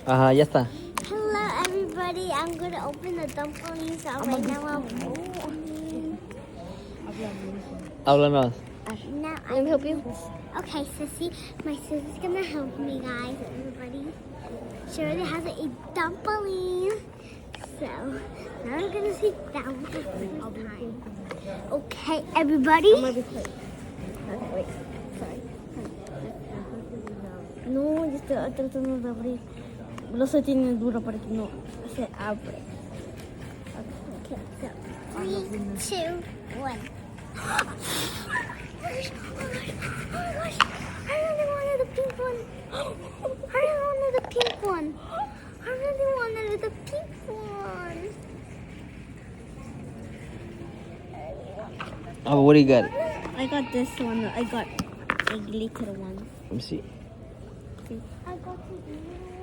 Ajá, ya está. Hello, everybody. I'm going to open the dumplings right now. Háblanos. Now let me help you. Okay, Sissy. My sister's going to help me, guys. Everybody. She already has a dumpling. So, now we're going to sit down for the first time. Okay, everybody. Okay, wait. Sorry. No, yo estoy tratando de abrir. Lo se tiene duro para que no se abre. Okay, so 3, 2, 1. Oh my gosh! I really wanted the pink one. I really wanted the pink one. I really wanted the pink one. Oh, what do you got? I got this one. I got a glitter one. Let me see. I got the